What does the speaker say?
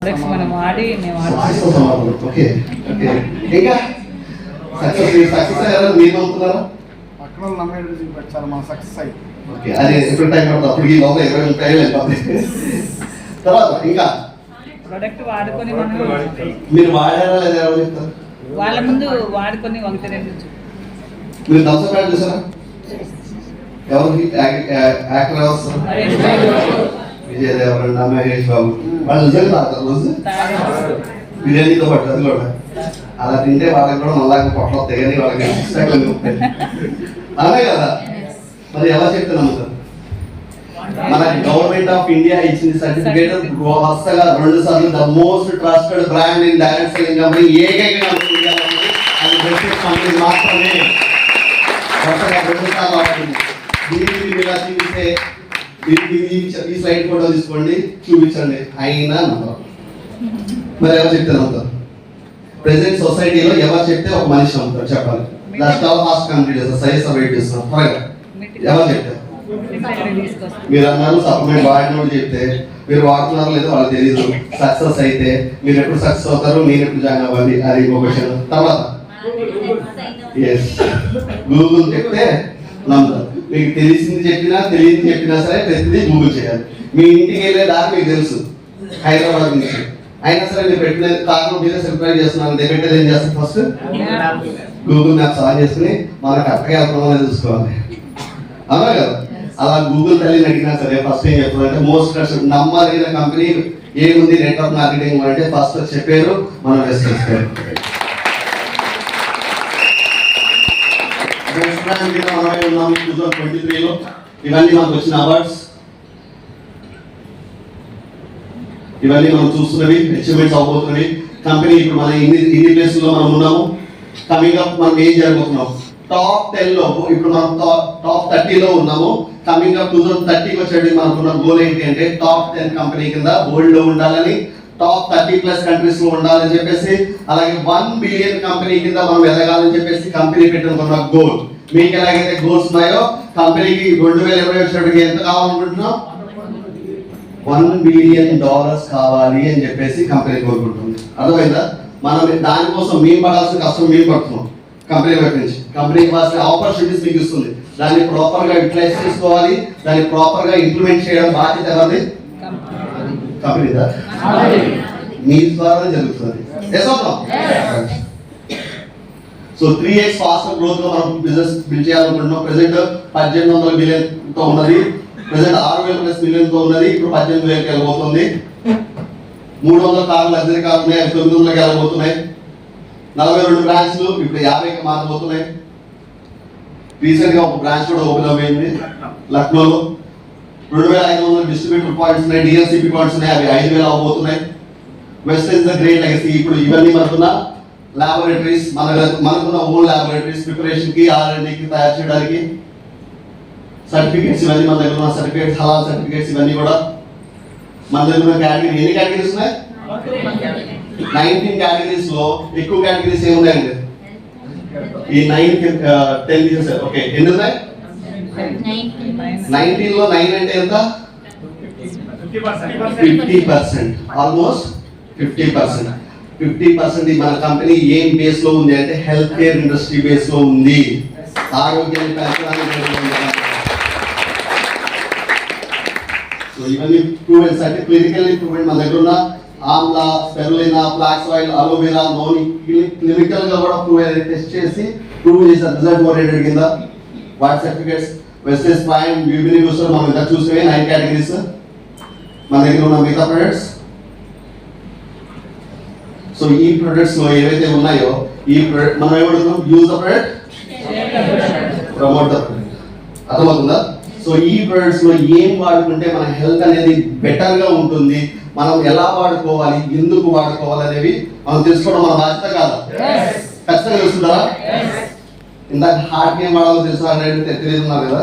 మనం వాడి okay okay ఇంకా సక్సెస్ అయ్యారా మీరు నమ్ముతున్నారా? పక్కన నమ్మేది చూపించాలి మనం సక్సెస్ అయ్యి. ఓకే అది ఎప్పుడు టైం పడుతుంది అప్పుడు ఈ లోపల 20 వెళ్ళిపోతుంది. తర్వాత ఇంకా ప్రొడక్ట్ వాడుకొని మనం మీరు వాడారా లేదా ఎవరు చెప్తారు? వాళ్ళ ముందు వాడుకొని ఒకటి రెండు మీరు థమ్స్అప్ యాడ్ చూసారా? ఎవరికి యాక్టర్ ఎవరు వస్తారు? విజయ్ దేవరకొండ, మహేష్ బాబు వాళ్ళు నిజంగా తాగుతారు రోజు బిర్యానీతో పాటు. అది కూడా అలా తింటే వాళ్ళకి కూడా మళ్ళా పొట్టలు వస్తాయి కానీ వాళ్ళకి అలాగే కదా. మరి ఎలా చెప్తున్నాం సార్? మన గవర్నమెంట్ ఆఫ్ ఇండియా ఇచ్చిన సర్టిఫికేట్ వరుసగా 2 సార్లు the most trusted brand in direct selling company ఏకైక కంపెనీ ఇండియాలో ఉంది. అది బ్రిటిష్ కంపెనీ మాత్రమే. వరుసగా 2 సార్లు అవుతుంది. దీనికి ఇలా చూపిస్తే ఈ స్లైడ్ ఫోటో తీసుకోండి, చూపించండి. అయినా నమ్మరు. మరి ఎవరు చెప్తే నమ్ముతారు? ప్రెసెంట్ సొసైటీలో ఎవరు చెప్తే ఒక మనిషి నమ్ముతారు చెప్పాలి. లాస్ట్ ఆల్ ఫాస్ట్ కంప్లీట్ చేస్తారు. సైజ్ వెయిట్ చేస్తున్నారు త్వరగా. ఎవరు చెప్తారు? మీరు అన్నారు సప్లిమెంట్ వాడినోడు చెప్తే మీరు వాడుతున్నారో లేదో వాళ్ళకి తెలియదు. సక్సెస్ అయితే మీరు ఎప్పుడు సక్సెస్ అవుతారు, మీరు ఎప్పుడు జాయిన్ అవ్వాలి, అది ఇంకో క్వశ్చన్. తర్వాత గూగుల్ చెప్తే నమ్ముతారు. మీకు తెలిసింది చెప్పినా తెలియదు చెప్పినా సరే ప్రతిదీ గూగుల్ చేయాలి. మీ ఇంటికి వెళ్ళే దారి మీకు తెలుసు హైదరాబాద్ నుంచి, అయినా సరే మీరు పెట్టిన కారణం మీరే సబ్స్క్రైబ్ చేస్తున్నాను. పెట్టేది ఏం చేస్తారు? ఫస్ట్ గూగుల్ మ్యాప్స్ ఆన్ చేసుకుని మనకు కరెక్ట్గా వెళ్తున్నామో చూసుకోవాలి. అవునా కదా? అలా గూగుల్ తల్లిని అడిగినా సరే ఫస్ట్ ఏం చెప్తారంటే మోస్ట్ ట్రస్టెడ్ నమ్మదగిన కంపెనీ ఏముంది నెట్వర్క్ మార్కెటింగ్ అంటే ఫస్ట్ చెప్పారు మనం వెస్టర్న్స్ పేరు. మనమే ఉన్నాము 2023లో. ఇవన్నీ మనకు వచ్చిన అవార్డ్స్, ఇవన్నీ మనం చూస్తున్నవి అచీవ్మెంట్స్ అవబోతున్నవి. కంపెనీ ఇప్పుడు మన ఇన్ని ప్లేసుల్లో మనం ఉన్నాము. కమింగ్ అప్ మనం ఏం జరగబోతున్నాం? టాప్ 10 లో ఇప్పుడు మనం టాప్ 30లో ఉన్నాము. కమింగ్ అప్ 2030కి వచ్చేది మనకున్న గోల్ ఏంటి అంటే టాప్ 10 కంపెనీ కింద వరల్డ్ లో ఉండాలని, టాప్ 30+ కంట్రీస్ లో ఉండాలని చెప్పేసి, అలాగే 1 బిలియన్ కంపెనీ కింద మనం ఎదగాలని చెప్పేసి కంపెనీ పెట్టుకున్న గోల్. మీకు ఎలాగైతే గోల్స్ ఉన్నాయో కంపెనీకి 2020 వచ్చేటికి ఎంత కావాలనుకుంటున్నాం? $1 బిలియన్ కావాలి అని చెప్పేసి కంపెనీ కోరుకుంటుంది. అర్థమైందా? మనం దానికోసం మేము పడాల్సిన కష్టం మేము పడుతున్నాం. కంపెనీ వైపు నుంచి కంపెనీకి వాల్సిన ఆపర్చునిటీస్ మీకు ఇస్తుంది. దాన్ని ప్రాపర్ గా యూటిలైజ్ చేసుకోవాలి, దాన్ని ప్రాపర్ గా ఇంప్లిమెంట్ చేయడం బాధ్యత ఎవరిది? కంపెనీదా? మీ ద్వారా జరుగుతుంది. సో 3x ఫాస్టర్ గ్రోత్ లో మనం బిజినెస్ బిల్డ్ చేయాలనుకుంటున్నాం. ప్రెసెంట్ 1800 బిలియన్ తో ఉన్నది, ప్రెసెంట్ 6000+ మిలియన్ తో ఉన్నది. ఇప్పుడు 18,000కి వెళ్ళబోతుంది. 300 కార్లు లగ్జరీ కార్లు ఉన్నాయి, 900కి వెళ్ళబోతున్నాయి. 42 బ్రాంచ్లు ఇప్పుడు 50కి మారబోతున్నాయి. రీసెంట్ గా ఒక బ్రాంచ్ కూడా ఓపెన్ అయింది లక్నోలో. 2500 డిస్ట్రిబ్యూటర్ పాయింట్స్ ఉన్నాయి, డిఎల్సిపి పాయింట్స్ ఉన్నాయి, అవి 5000 అవబోతున్నాయి. West is the great legacy. ఇప్పుడు ఇవన్నీ మనకున్న లాబొరేటరీస్, మనకున్న ఓన్ లాబొరేటరీస్ ప్రిపరేషన్ కి, R&Dకి తయారు చేయడానికి సర్టిఫికేట్స్, ఇవన్నీ మన దగ్గర ఉన్న సర్టిఫికేట్స్, హలాల్ సర్టిఫికేట్స్, ఇవన్నీ కూడా మన దగ్గర ఉన్న కేటగిరీ. ఎన్ని కేటగిరీస్ ఉన్నాయి? 19 కేటగిరీస్ లో ఎక్కువ కేటగిరీస్ ఏమున్నాయండి? ఈ 10 చేశారు. ఓకే, ఎన్ని ఉన్నాయి? 19 లో 9 అంటే ఎంత? 50%. ఆల్మోస్ట్ 50%. 50% మన కంపెనీ ఏం బేస్ లో ఉంది అంటే హెల్త్ కేర్ ఇండస్ట్రీ బేస్ లో ఉంది. ఆరోగ్యాన్ని పెంచడానికి. సో ఇవన్నీ ప్రూవెన్స్ అంటే క్లినికల్లీ ప్రూవెన్. మన దగ్గర ఉన్న amla, spirulina, flax oil, aloe vera, noni clinical గా కూడా టెస్ట్ చేసి ప్రూవ్ చేశారు రిజల్ట్ ఓరియంటెడ్ కింద. వాటి సర్టిఫికేట్స్ వెస్టేజ్ ప్రైమ్, బ్యూబినీ బూస్టర్ మనం ఇంకా చూసినవి 9 కేటగిరీస్. మన దగ్గర ఉన్న మిగతా ప్రొడక్ట్స్. సో ఈ ప్రొడక్ట్స్ లో ఏవైతే ఉన్నాయో ఈ ప్రొడక్ట్ మనం ఏమడుగుతాం? Use the product, promote the product. అర్థమవుతుందా? సో ఈ ప్రొడక్ట్స్ లో ఏం వాడుకుంటే మన హెల్త్ అనేది బెటర్ గా ఉంటుంది, మనం ఎలా వాడుకోవాలి, ఎందుకు వాడుకోవాలి అనేవి మనం తెలుసుకోవడం మన బాధ్యత కాదా? ఖచ్చితంగా తెలుసుకుంటారా? ఇందాక హార్ట్ ఏం వాడాలో తెలుసు అనేది తెలియదు కదా.